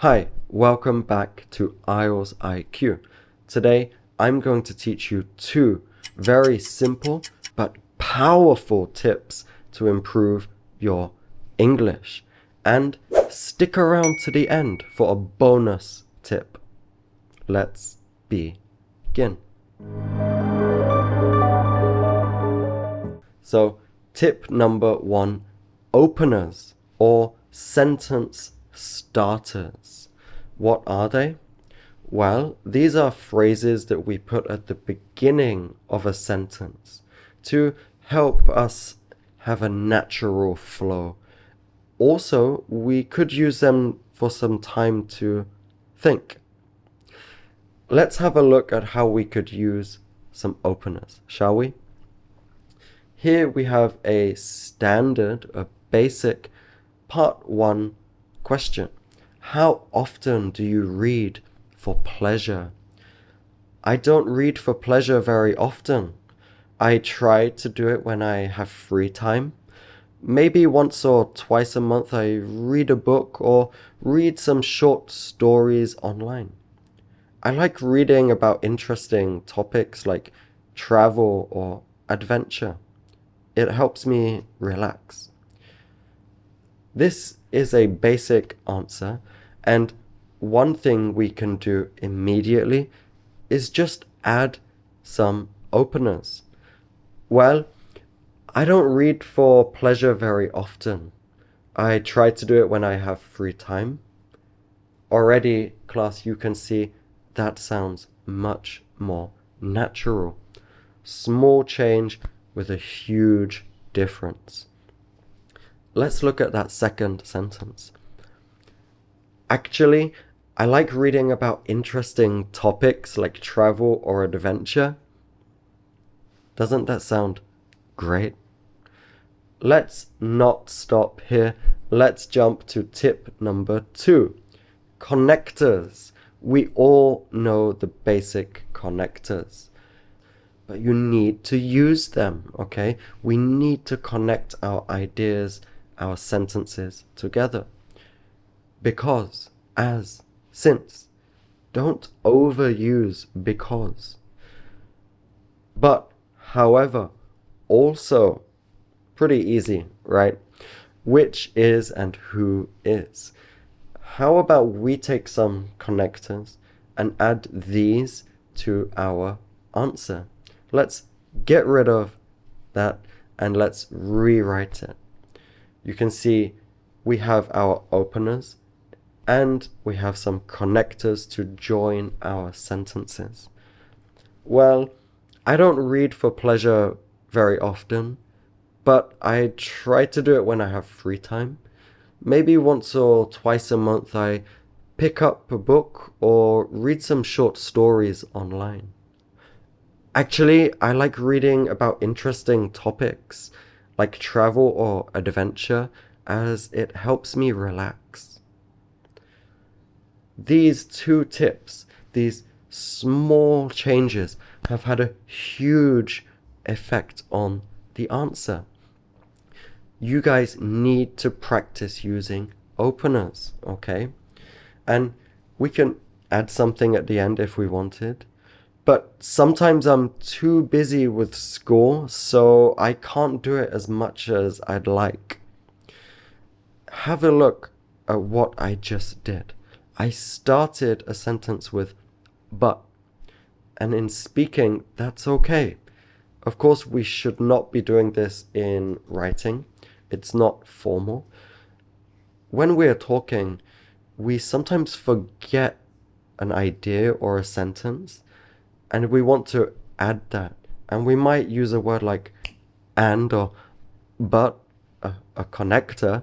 Hi, welcome back to IELTS IQ. Today, I'm going to teach you two very simple but powerful tips to improve your English. And stick around to the end for a bonus tip. Let's begin. So, tip number one, openers or sentence starters. What are they? Well, these are phrases that we put at the beginning of a sentence to help us have a natural flow. Also, we could use them for some time to think. Let's have a look at how we could use some openers, shall we? Here we have a standard, a basic part 1 question. How often do you read for pleasure? I don't read for pleasure very often. I try to do it when I have free time. Maybe once or twice a month I read a book or read some short stories online. I like reading about interesting topics like travel or adventure. It helps me relax. This is a basic answer, and one thing we can do immediately is just add some openers. Well, I don't read for pleasure very often. I try to do it when I have free time. Already, class, you can see that sounds much more natural. Small change with a huge difference. Let's look at that second sentence. Actually, I like reading about interesting topics like travel or adventure. Doesn't that sound great? Let's not stop here. Let's jump to tip number 2. Connectors. We all know the basic connectors, but you need to use them, okay? We need to connect our ideas, our sentences together. Because, as, since. Don't overuse because. But, however, also. Pretty easy, right? Which is and who is. How about we take some connectors and add these to our answer? Let's get rid of that and let's rewrite it. You can see we have our openers and we have some connectors to join our sentences. Well, I don't read for pleasure very often, but I try to do it when I have free time. Maybe once or twice a month I pick up a book or read some short stories online. Actually, I like reading about interesting topics like travel or adventure as it helps me relax. These two tips, these small changes, have had a huge effect on the answer. You guys need to practice using openers, okay? And we can add something at the end if we wanted. But sometimes I'm too busy with school, so I can't do it as much as I'd like. Have a look at what I just did. I started a sentence with but, and in speaking, that's okay. Of course, we should not be doing this in writing. It's not formal. When we're talking, we sometimes forget an idea or a sentence, and we want to add that. And we might use a word like and or but, a connector,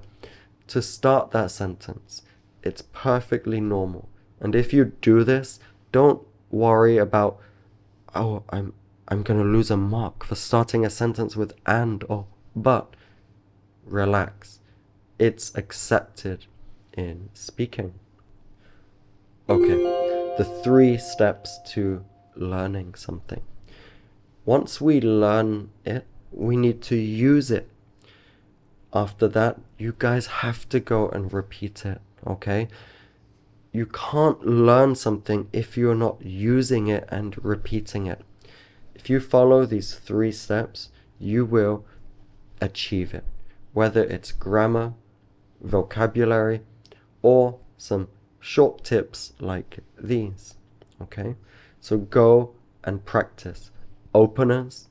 to start that sentence. It's perfectly normal. And if you do this, don't worry about, oh, I'm going to lose a mark for starting a sentence with and or but. Relax. It's accepted in speaking. Okay, the 3 steps to learning something. Once we learn it, we need to use it. After that, you guys have to go and repeat it, okay? you can't learn something if you're not using it and repeating it. If you follow these 3 steps, you will achieve it, whether it's grammar, vocabulary, or some short tips like these. Okay, so go and practice openers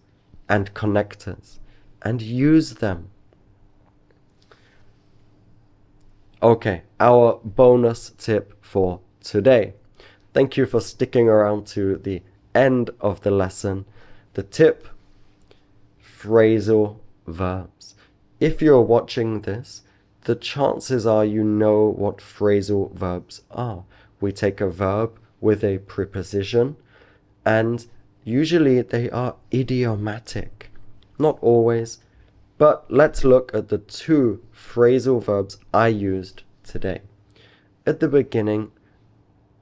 and connectors and use them. Okay, our bonus tip for today. Thank you for sticking around to the end of the lesson. The tip: phrasal verbs. If you're watching this, the chances are you know what phrasal verbs are. We take a verb with a preposition, and usually they are idiomatic. Not always, but let's look at the 2 phrasal verbs I used today. At the beginning,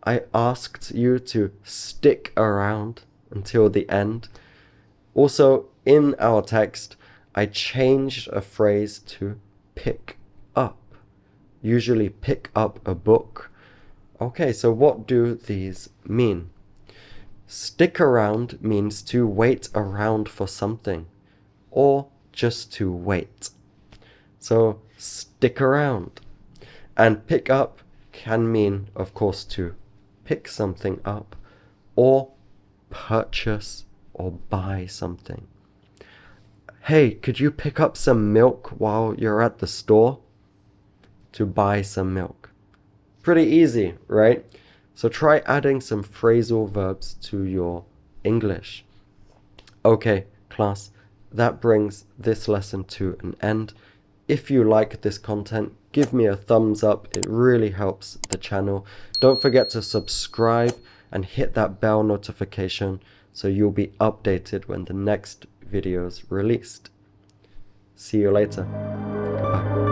I asked you to stick around until the end. Also, in our text, I changed a phrase to pick up. Usually pick up a book. Okay, so what do these mean? Stick around means to wait around for something, or just to wait. So stick around. And pick up can mean, of course, to pick something up, or purchase or buy something. Hey, could you pick up some milk while you're at the store? To buy some milk. Pretty easy, right? So try adding some phrasal verbs to your English. Okay, class, that brings this lesson to an end. If you like this content, give me a thumbs up. It really helps the channel. Don't forget to subscribe and hit that bell notification so you'll be updated when the next video is released. See you later. Goodbye.